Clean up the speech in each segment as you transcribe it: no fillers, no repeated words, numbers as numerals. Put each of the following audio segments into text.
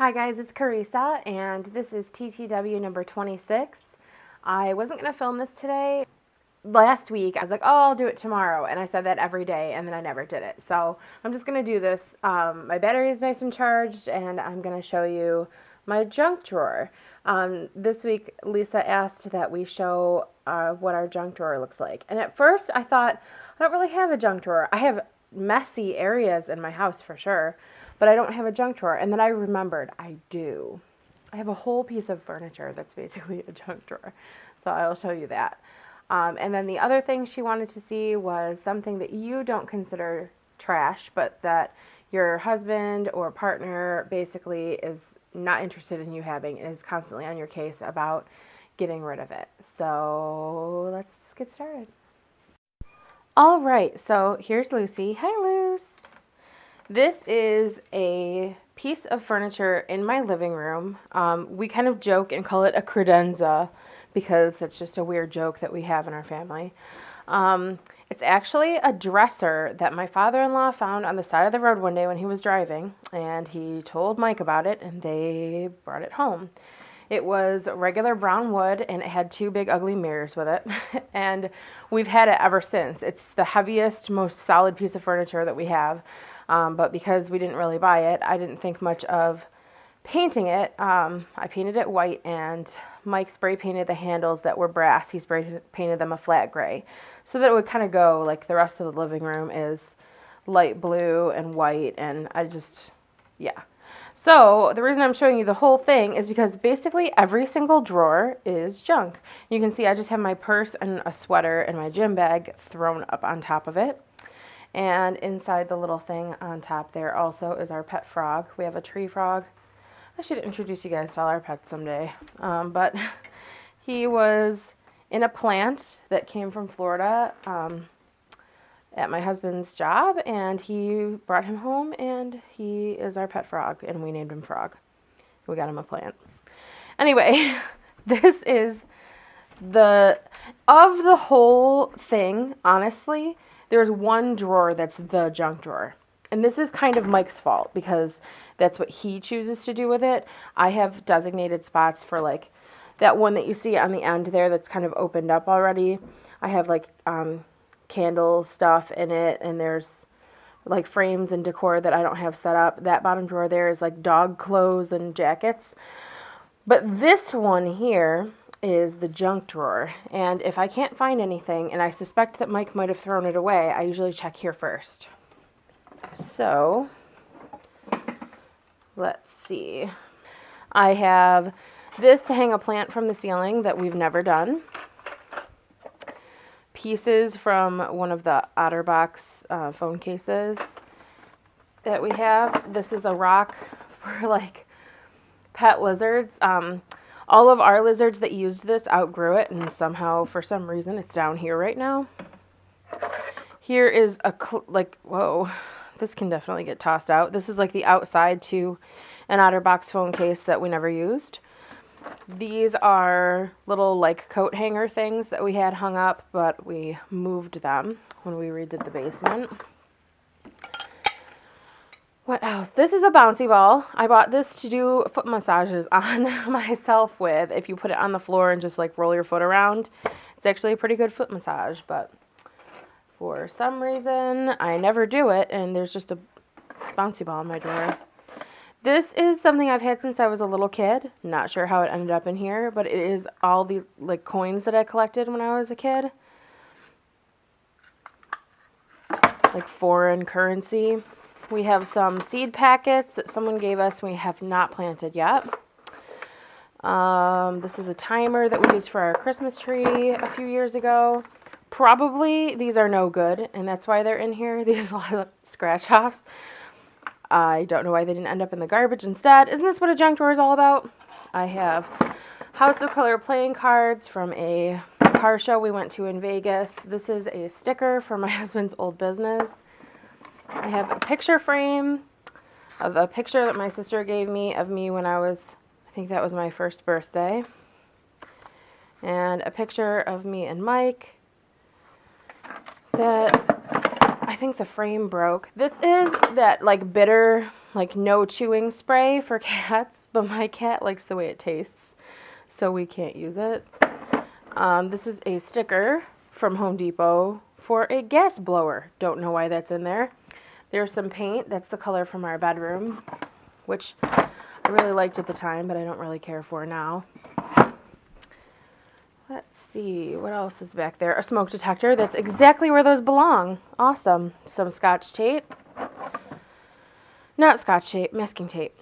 Hi guys, it's Carissa, and this is TTW number 26. I wasn't going to film this today. Last week, I was like, oh, I'll do it tomorrow, and I said that every day, and then I never did it. So I'm just going to do this. My battery is nice and charged, and I'm going to show you my junk drawer. This week, Lisa asked that we show what our junk drawer looks like. And at first, I thought, I don't really have a junk drawer. I have messy areas in my house for sure, but I don't have a junk drawer. And then I remembered I do. I have a whole piece of furniture that's basically a junk drawer. So I'll show you that. And then the other thing she wanted to see was something that you don't consider trash, but that your husband or partner basically is not interested in you having, and is constantly on your case about getting rid of it. So let's get started. All right, so here's Lucy. Hi, Luce. This is a piece of furniture in my living room. We kind of joke and call it a credenza because that's just a weird joke that we have in our family. It's actually a dresser that my father-in-law found on the side of the road one day when he was driving, and he told Mike about it, and they brought it home. It was regular brown wood, and it had two big ugly mirrors with it, and we've had it ever since. It's the heaviest, most solid piece of furniture that we have, but because we didn't really buy it, I didn't think much of painting it. I painted it white, and Mike spray painted the handles that were brass. He spray painted them a flat gray so that it would kind of go like the rest of the living room is light blue and white, and yeah. So the reason I'm showing you the whole thing is because basically every single drawer is junk. You can see I just have my purse and a sweater and my gym bag thrown up on top of it. And inside the little thing on top there also is our pet frog. We have a tree frog. I should introduce you guys to all our pets someday. But he was in a plant that came from Florida at my husband's job, and he brought him home, and he is our pet frog, and we named him Frog. We got him a plant. Anyway, this is of the whole thing, honestly, there's one drawer that's the junk drawer. And this is kind of Mike's fault because that's what he chooses to do with it. I have designated spots for like that one that you see on the end there that's kind of opened up already. I have like candle stuff in it, and there's like frames and decor that I don't have set up. That bottom drawer there is like dog clothes and jackets. But this one here is the junk drawer. And if I can't find anything, and I suspect that Mike might have thrown it away, I usually check here first. So, let's see. I have this to hang a plant from the ceiling that we've never done. Pieces from one of the OtterBox phone cases that we have. This is a rock for like pet lizards. All of our lizards that used this outgrew it, and somehow, for some reason, it's down here right now. Here is whoa. This can definitely get tossed out. This is like the outside to an OtterBox phone case that we never used. These are little like coat hanger things that we had hung up, but we moved them when we redid the basement. What else? This is a bouncy ball. I bought this to do foot massages on myself with. If you put it on the floor and just like roll your foot around, it's actually a pretty good foot massage, but for some reason, I never do it, and there's just a bouncy ball in my drawer. This is something I've had since I was a little kid. Not sure how it ended up in here, but it is all these like coins that I collected when I was a kid. Like foreign currency. We have some seed packets that someone gave us we have not planted yet. This is a timer that we used for our Christmas tree a few years ago. Probably these are no good, and that's why they're in here. These are scratch-offs. I don't know why they didn't end up in the garbage instead. Isn't this what a junk drawer is all about? I have House of Color playing cards from a car show we went to in Vegas. This is a sticker for my husband's old business. I have a picture frame of a picture that my sister gave me of me when I think that was my first birthday. And a picture of me and Mike that I think the frame broke. This is that like bitter like no chewing spray for cats, but my cat likes the way it tastes, so we can't use it. This is a sticker from Home Depot for a gas blower. Don't know why that's in there. There's some paint. That's the color from our bedroom, which I really liked at the time, but I don't really care for now. Let's see, what else is back there? A smoke detector. That's exactly where those belong. Awesome. Some Scotch tape. Not Scotch tape, masking tape.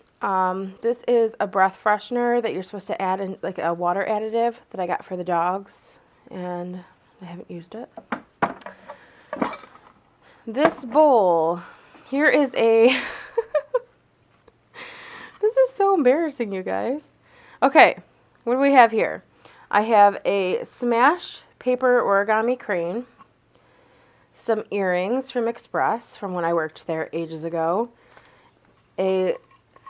This is a breath freshener that you're supposed to add in, like a water additive that I got for the dogs, and I haven't used it. This bowl. Here is a... This is so embarrassing, you guys. Okay, what do we have here? I have a smashed paper origami crane, some earrings from Express from when I worked there ages ago, a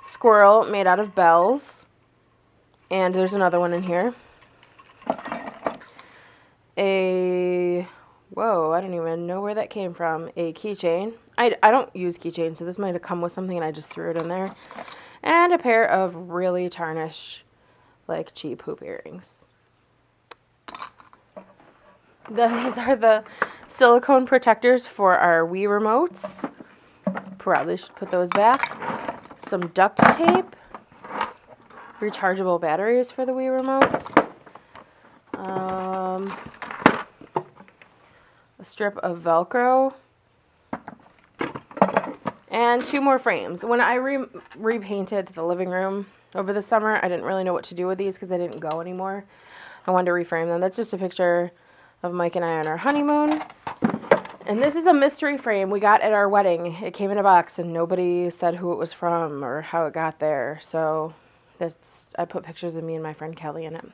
squirrel made out of bells, and there's another one in here. Whoa, I don't even know where that came from. A keychain. I don't use keychains, so this might have come with something and I just threw it in there. And a pair of really tarnished, like, cheap hoop earrings. These are the silicone protectors for our Wii remotes. Probably should put those back. Some duct tape. Rechargeable batteries for the Wii remotes. A strip of Velcro. And 2 more frames. When I repainted the living room over the summer, I didn't really know what to do with these because they didn't go anymore. I wanted to reframe them. That's just a picture of Mike and I on our honeymoon. And this is a mystery frame we got at our wedding. It came in a box and nobody said who it was from or how it got there. So I put pictures of me and my friend Kelly in it.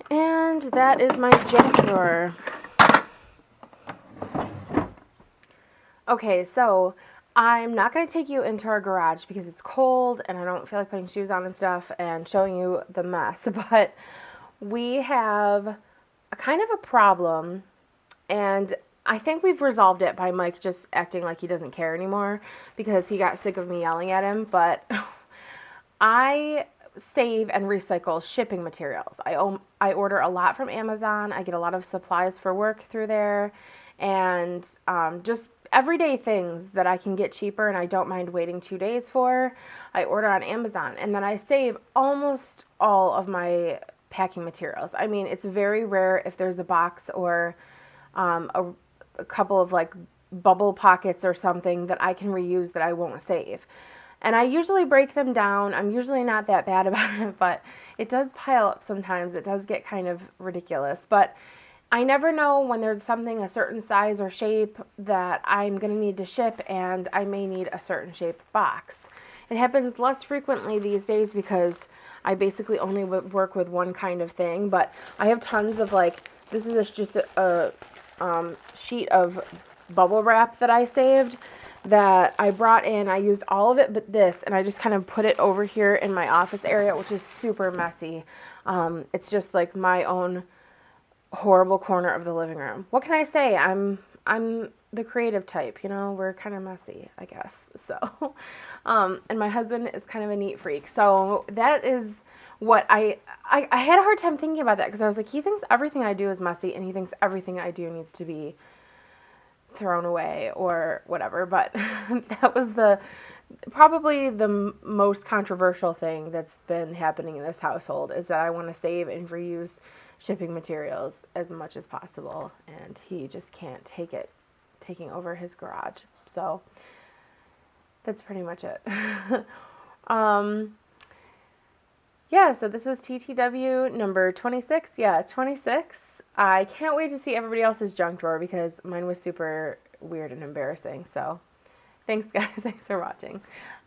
And that is my junk drawer. Okay, so I'm not going to take you into our garage because it's cold and I don't feel like putting shoes on and stuff and showing you the mess. But we have a kind of a problem, and I think we've resolved it by Mike just acting like he doesn't care anymore because he got sick of me yelling at him. But I save and recycle shipping materials. I order a lot from Amazon. I get a lot of supplies for work through there, and just everyday things that I can get cheaper and I don't mind waiting 2 days for, I order on Amazon, and then I save almost all of my packing materials. I mean, it's very rare if there's a box or a couple of like bubble pockets or something that I can reuse that I won't save. And I usually break them down. I'm usually not that bad about it, but it does pile up sometimes. It does get kind of ridiculous. But I never know when there's something a certain size or shape that I'm going to need to ship, and I may need a certain shaped box. It happens less frequently these days because I basically only work with one kind of thing, but I have tons of, like, this is just a sheet of bubble wrap that I saved that I brought in. I used all of it but this, and I just kind of put it over here in my office area, which is super messy. It's just like my own horrible corner of the living room. What can I say? I'm the creative type, you know. We're kind of messy, I guess. So, and my husband is kind of a neat freak. So that is what I had a hard time thinking about that because I was like, he thinks everything I do is messy, and he thinks everything I do needs to be thrown away or whatever. But that was probably the most controversial thing that's been happening in this household, is that I want to save and reuse shipping materials as much as possible, and he just can't take it taking over his garage. So that's pretty much it. Yeah, so this was TTW number 26. Yeah, 26. I can't wait to see everybody else's junk drawer because mine was super weird and embarrassing. So thanks, guys. Thanks for watching.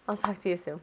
I'll talk to you soon.